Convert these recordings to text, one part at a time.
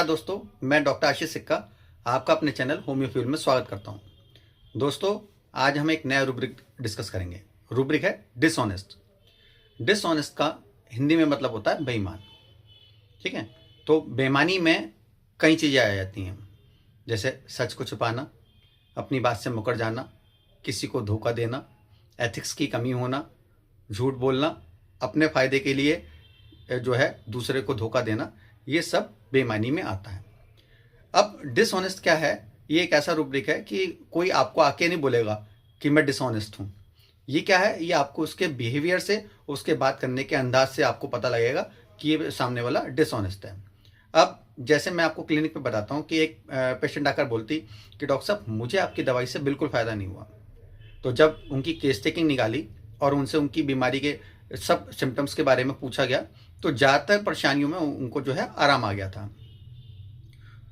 दोस्तों, मैं डॉक्टर आशीष सिक्का आपका अपने चैनल होम्यो फ्यूल में स्वागत करता हूं। दोस्तों, आज हम एक नया रूब्रिक डिस्कस करेंगे। रूब्रिक है डिसऑनेस्ट। डिसऑनेस्ट का हिंदी में मतलब होता है बेईमान। ठीक है, तो बेईमानी में कई चीज़ें आ जाती हैं, जैसे सच को छुपाना, अपनी बात से मुकर जाना, किसी को धोखा देना, एथिक्स की कमी होना, झूठ बोलना, अपने फ़ायदे के लिए जो है दूसरे को धोखा देना, ये सब बेईमानी में आता है। अब डिसऑनेस्ट क्या है? ये एक ऐसा रूब्रिक है कि कोई आपको आके नहीं बोलेगा कि मैं डिसऑनेस्ट हूँ। ये क्या है? ये आपको उसके बिहेवियर से, उसके बात करने के अंदाज से आपको पता लगेगा कि ये सामने वाला डिसऑनेस्ट है। अब जैसे मैं आपको क्लिनिक पे बताता हूँ कि एक पेशेंट आकर बोलती कि डॉक्टर साहब, मुझे आपकी दवाई से बिल्कुल फ़ायदा नहीं हुआ। तो जब उनकी केस टेकिंग निकाली और उनसे उनकी बीमारी के सब सिम्टम्स के बारे में पूछा गया, तो ज़्यादातर परेशानियों में उनको जो है आराम आ गया था।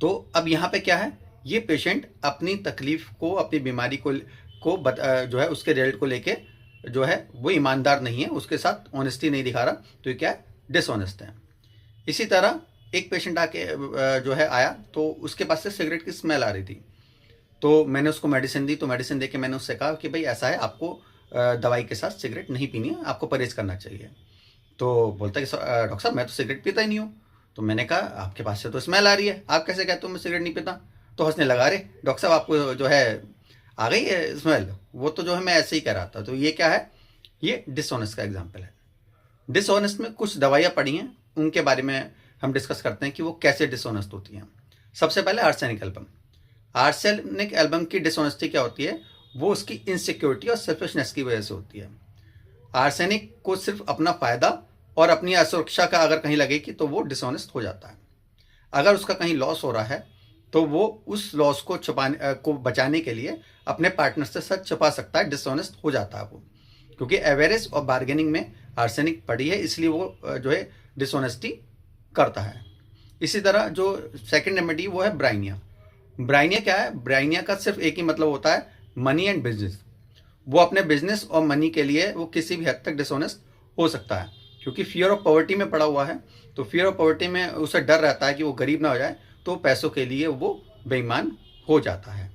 तो अब यहाँ पे क्या है, ये पेशेंट अपनी तकलीफ को, अपनी बीमारी को जो है उसके रिजल्ट को लेके जो है वो ईमानदार नहीं है, उसके साथ ऑनेस्टी नहीं दिखा रहा, तो ये क्या है? डिसऑनेस्ट है। इसी तरह एक पेशेंट आके जो है आया, तो उसके पास से सिगरेट की स्मेल आ रही थी। तो मैंने उसको मेडिसिन दी, तो मेडिसिन दे के मैंने उससे कहा कि भाई ऐसा है, आपको दवाई के साथ सिगरेट नहीं पीनी है, आपको परहेज करना चाहिए। तो बोलता है कि डॉक्टर साहब, मैं तो सिगरेट पीता ही नहीं हूँ। तो मैंने कहा आपके पास से तो स्मेल आ रही है, आप कैसे कहते हो मैं सिगरेट नहीं पीता? तो हंसने लगा, अरे डॉक्टर साहब, आपको जो है आ गई है स्मेल, वो तो जो है मैं ऐसे ही कह रहा था। तो ये क्या है? ये डिसऑनेस्ट का एग्जाम्पल है। डिसऑनेस्ट में कुछ दवाइयाँ पड़ी हैं, उनके बारे में हम डिस्कस करते हैं कि वो कैसे डिसऑनेस्ट होती हैं। सबसे पहले आर्सेनिक एल्बम। आर्सेनिक एल्बम की डिसऑनेस्टी क्या होती है? वो उसकी इनसिक्योरिटी और सेल्फिशनेस की वजह से होती है। आर्सेनिक को सिर्फ अपना फायदा और अपनी असुरक्षा का अगर कहीं लगेगी तो वो डिसऑनेस्ट हो जाता है। अगर उसका कहीं लॉस हो रहा है तो वो उस लॉस को बचाने के लिए अपने पार्टनर से सच छुपा सकता है, डिसऑनेस्ट हो जाता है वो, क्योंकि एवेरेज और बार्गेनिंग में आर्सेनिक पड़ी है, इसलिए वो जो है डिसऑनेस्टी करता है। इसी तरह जो सेकेंड रेमेडी वो है ब्राइनिया। ब्राइनिया क्या है? ब्राइनिया का सिर्फ एक ही मतलब होता है, मनी एंड बिजनेस। वो अपने बिजनेस और मनी के लिए वो किसी भी हद तक डिसऑनेस्ट हो सकता है, क्योंकि फियर ऑफ पॉवर्टी में पड़ा हुआ है। तो फियर ऑफ पॉवर्टी में उसे डर रहता है कि वो गरीब ना हो जाए, तो पैसों के लिए वो बेईमान हो जाता है।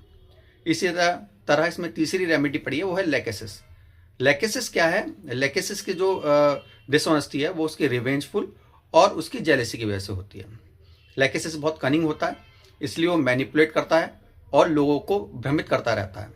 इसी तरह इसमें तीसरी रेमेडी पड़ी है, वो है लेकेसिस। लेकेसिस क्या है? लेकेसिस की जो डिसऑनेस्टी है वो उसकी रिवेंजफुल और उसकी जेलेसी की वजह से होती है। लेकेसिस बहुत कनिंग होता है, इसलिए वो मैनिपुलेट करता है और लोगों को भ्रमित करता रहता है।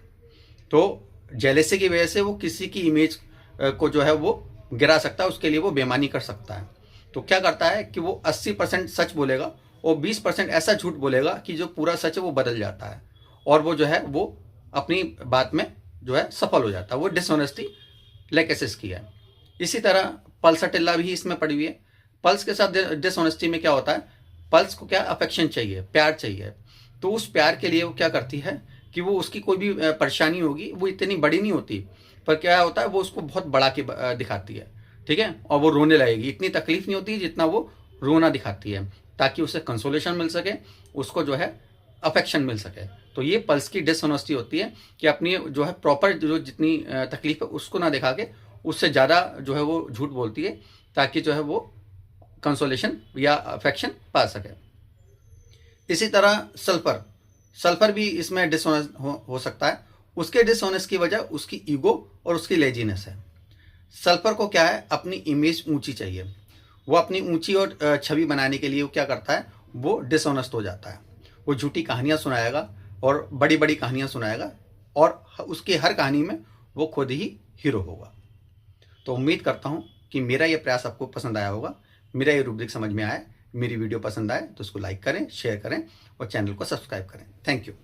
तो जेलेसी की वजह से वो किसी की इमेज को जो है वो गिरा सकता है, उसके लिए वो बेईमानी कर सकता है। तो क्या करता है कि वो 80% सच बोलेगा और 20% ऐसा झूठ बोलेगा कि जो पूरा सच है वो बदल जाता है, और वो जो है वो अपनी बात में जो है सफल हो जाता है। वो डिसऑनेस्टी लेकेसिस की है। इसी तरह पल्सटिल्ला भी इसमें पड़ी हुई है। पल्स के साथ डिसऑनेस्टी में क्या होता है? पल्स को क्या अफेक्शन चाहिए, प्यार चाहिए। तो उस प्यार के लिए वो क्या करती है कि वो उसकी कोई भी परेशानी होगी, वो इतनी बड़ी नहीं होती, पर क्या होता है वो उसको बहुत बड़ा के दिखाती है। ठीक है, और वो रोने लगेगी, इतनी तकलीफ नहीं होती जितना वो रोना दिखाती है, ताकि उसे कंसोलेशन मिल सके, उसको जो है अफेक्शन मिल सके। तो ये पल्स की डिसऑनेस्टी होती है कि अपनी जो है प्रॉपर जो जितनी तकलीफ है उसको ना दिखा के उससे ज़्यादा जो है वो झूठ बोलती है, ताकि जो है वो कंसोलेशन या अफेक्शन पा सके। इसी तरह सल्फर भी इसमें डिसऑनेस्ट हो सकता है। उसके डिसऑनेस्ट की वजह उसकी ईगो और उसकी लेजीनेस है। सल्फर को क्या है? अपनी इमेज ऊंची चाहिए। वो अपनी ऊंची और छवि बनाने के लिए वो क्या करता है? वो डिसऑनेस्ट हो जाता है। वो झूठी कहानियाँ सुनाएगा और बड़ी बड़ी कहानियाँ सुनाएगा, और उसकी हर कहानी में वो खुद ही हीरो होगा। तो उम्मीद करता हूँ कि मेरा ये प्रयास आपको पसंद आया होगा, मेरा ये रूब्रिक समझ में आया। मेरी वीडियो पसंद आए तो उसको लाइक करें, शेयर करें और चैनल को सब्सक्राइब करें। Thank you.